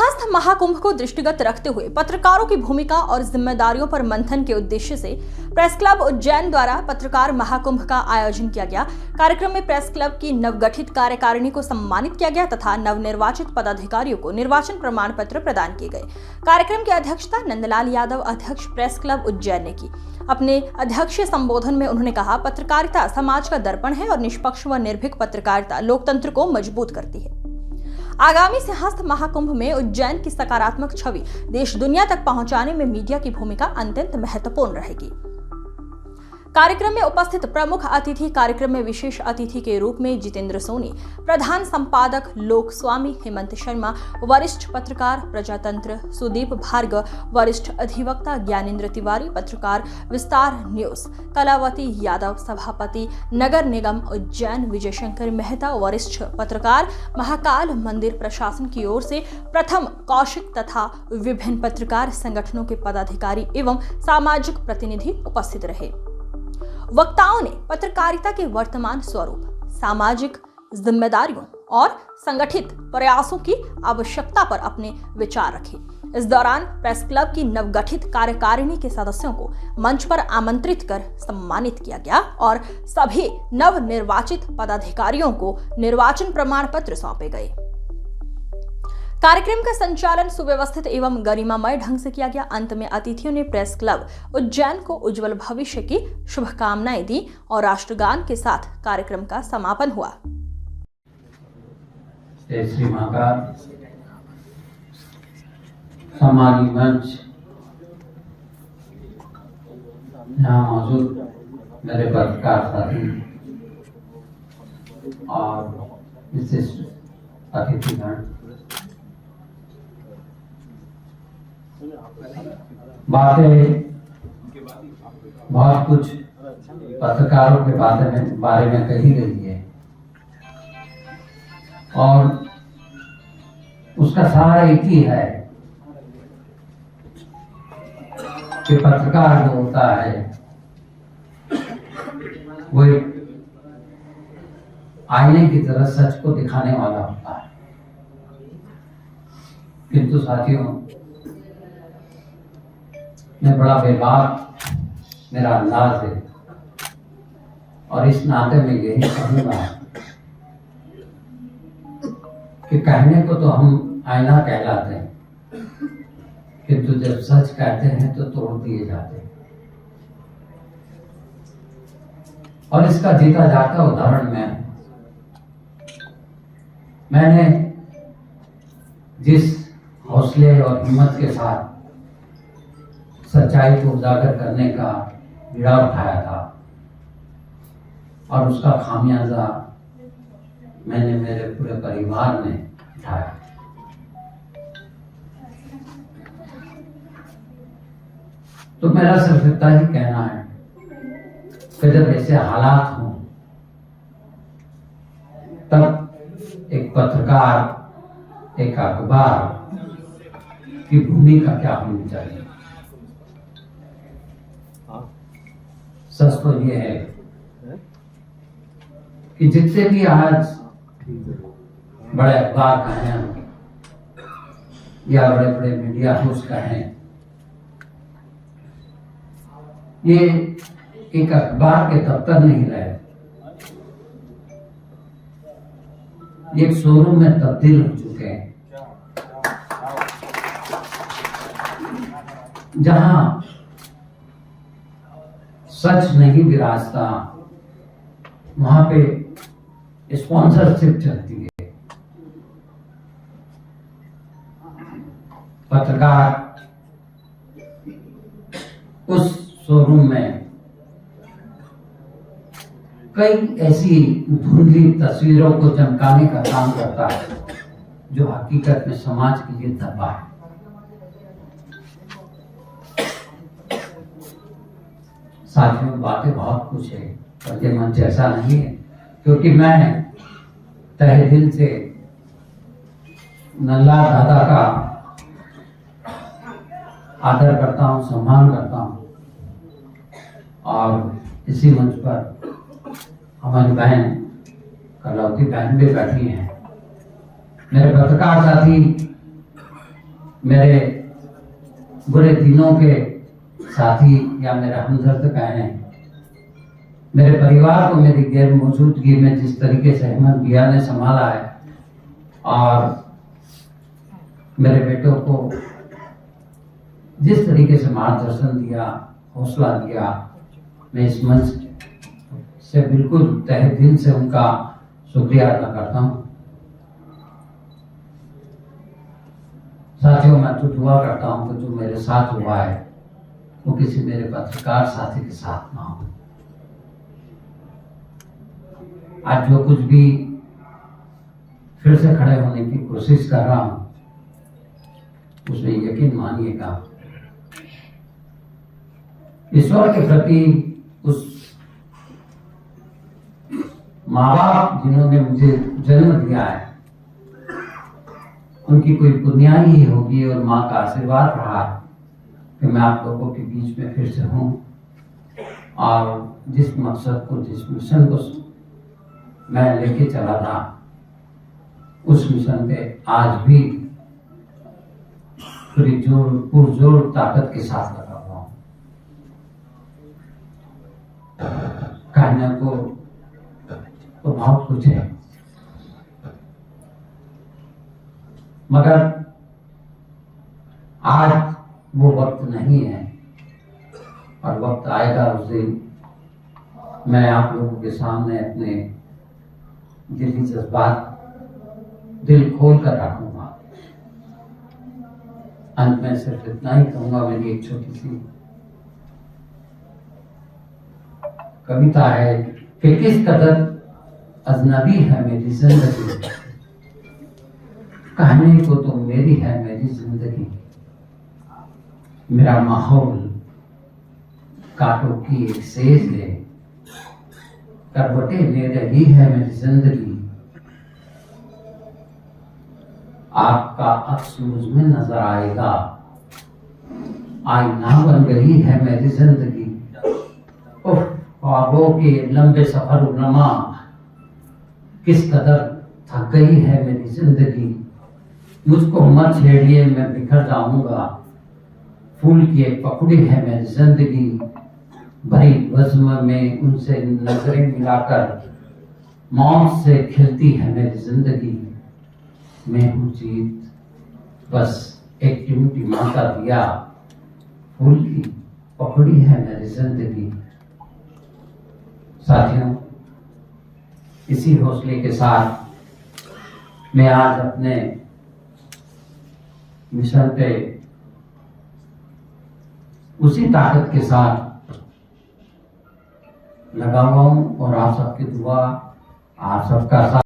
सिंहस्थ महाकुंभ को दृष्टिगत रखते हुए पत्रकारों की भूमिका और जिम्मेदारियों पर मंथन के उद्देश्य से प्रेस क्लब उज्जैन द्वारा पत्रकार महाकुंभ का आयोजन किया गया। कार्यक्रम में प्रेस क्लब की नवगठित कार्यकारिणी को सम्मानित किया गया तथा नवनिर्वाचित पदाधिकारियों को निर्वाचन प्रमाण पत्र प्रदान किए गए। कार्यक्रम की अध्यक्षता नंदलाल यादव, अध्यक्ष प्रेस क्लब उज्जैन ने की। अपने अध्यक्षीय संबोधन में उन्होंने कहा, पत्रकारिता समाज का दर्पण है और निष्पक्ष व निर्भीक पत्रकारिता लोकतंत्र को मजबूत करती है। आगामी सिंहस्थ महाकुंभ में उज्जैन की सकारात्मक छवि देश दुनिया तक पहुंचाने में मीडिया की भूमिका अत्यंत महत्वपूर्ण रहेगी। कार्यक्रम में उपस्थित प्रमुख अतिथि, कार्यक्रम में विशेष अतिथि के रूप में जितेंद्र सोनी, प्रधान संपादक लोक स्वामी हेमंत शर्मा, वरिष्ठ पत्रकार प्रजातंत्र सुदीप भार्गव, वरिष्ठ अधिवक्ता ज्ञानेंद्र तिवारी, पत्रकार विस्तार न्यूज कलावती यादव, सभापति नगर निगम उज्जैन विजय शंकर मेहता, वरिष्ठ पत्रकार महाकाल मंदिर प्रशासन की ओर से प्रथम कौशिक तथा विभिन्न पत्रकार संगठनों के पदाधिकारी एवं सामाजिक प्रतिनिधि उपस्थित रहे। वक्ताओं ने पत्रकारिता के वर्तमान स्वरूप, सामाजिक जिम्मेदारियों और संगठित प्रयासों की आवश्यकता पर अपने विचार रखे। इस दौरान प्रेस क्लब की नवगठित कार्यकारिणी के सदस्यों को मंच पर आमंत्रित कर सम्मानित किया गया और सभी नवनिर्वाचित पदाधिकारियों को निर्वाचन प्रमाण पत्र सौंपे गए। कार्यक्रम का संचालन सुव्यवस्थित एवं गरिमामय ढंग से किया गया। अंत में अतिथियों ने प्रेस क्लब उज्जैन को उज्जवल भविष्य की शुभकामनाएं दी और राष्ट्रगान के साथ कार्यक्रम का समापन हुआ। श्री महाकाल समाजी मंच, यहाँ मौजूद मेरे पत्रकार साथी और विशिष्ट अतिथिगण, बातें बहुत कुछ पत्रकारों के बारे में कही गई है और उसका सार एक ही है कि पत्रकार जो होता है वो एक आईने की तरह सच को दिखाने वाला होता है। किंतु साथियों, मैं बड़ा बेबाक मेरा अंदाज है और इस नाते में यही कहूँगा कि कहने को तो हम आईना कहलाते हैं, किंतु जब सच कहते हैं तो तोड़ दिए जाते हैं। और इसका जीता जाता उदाहरण मैंने जिस हौसले और हिम्मत के साथ सच्चाई को उजागर करने का बीड़ा उठाया था और उसका खामियाजा मैंने मेरे पूरे परिवार ने उठाया। तो मेरा सिर्फ इतना ही कहना है कि जब ऐसे हालात हों तब एक पत्रकार, एक अखबार की भूमिका क्या होनी चाहिए। सच तो ये है कि जितने भी आज बड़े अखबार कहें या बड़े बड़े मीडिया हाउस कहें, ये एक अखबार के दफ्तर नहीं रहे, ये एक शोरूम में तब्दील हो चुके हैं, जहां सच नहीं विराजता, वहां पे स्पॉन्सरशिप चलती है। पत्रकार उस शोरूम में कई ऐसी धुंधली तस्वीरों को चमकाने का काम करता है जो हकीकत में समाज के लिए दबा है। साथियों, बातें बहुत कुछ है पर ये मंच ऐसा नहीं है, क्योंकि मैं तहे दिल से नल्ला दादा का आदर करता हूँ, सम्मान करता हूँ और इसी मंच पर हमारी बहन कलावती बहन भी बैठी हैं। मेरे पत्रकार साथी मेरे बुरे दिनों के साथी या मेरा हमदर्द कहें, मेरे परिवार को मेरी गैर मौजूदगी में जिस तरीके से अहमद भैया ने संभाला है और मेरे बेटों को जिस तरीके से मार्गदर्शन दिया, हौसला दिया, मैं इस मंच से बिल्कुल तहे दिल से उनका शुक्रिया अदा करता हूँ। साथियों, मैं तो दुआ करता हूँ कि जो मेरे साथ हुआ है वो किसी मेरे पत्रकार साथी के साथ ना हो। आज जो कुछ भी फिर से खड़े होने की कोशिश कर रहा हूं, उसमें यकीन मानिएगा ईश्वर के प्रति उस माँ बाप जिन्होंने मुझे जन्म दिया है उनकी कोई बुनियाद ही होगी और माँ का आशीर्वाद रहा है कि मैं आप लोगों के बीच में फिर से हूँ और जिस मकसद को, जिस मिशन को मैं लेके चला था, उस मिशन पे आज भी पूरी पुरजोर ताकत के साथ लगा हुआ हूँ। कहने को तो बहुत कुछ है, मगर आज वो वक्त नहीं है और वक्त आएगा उस दिन मैं आप लोगों के सामने अपने दिली जज्बात दिल खोल कर रखूंगा। अंत में सिर्फ इतना ही कहूंगा, मेरी एक छोटी सी कविता है कि किस कदर अजनबी है मेरी जिंदगी, कहने को तो मेरी है मेरी जिंदगी, मेरा माहौल कांटों की एक सेज है, करवटे ले रही है मेरी जिंदगी, आपका अक्स मुझ में नजर आएगा, आईना बन गई है मेरी जिंदगी, ख्वाबों के लंबे सफर नमा, किस कदर थक गई है मेरी जिंदगी, मुझको मत छेड़िए मैं बिखर जाऊंगा, फूल की एक पकड़ी है मेरी जिंदगी, भरी वज़्म में उनसे नजरें मिलाकर मौत से खिलती है मेरी जिंदगी, मैं हूँ जीत बस एक टिमटिमा का दिया, फूल की पकड़ी है मेरी जिंदगी। साथियों, इसी हौसले के साथ मैं आज अपने मिशन पे उसी ताकत के साथ लगा हुआ हूं और आप सबकी दुआ, आप सबका साथ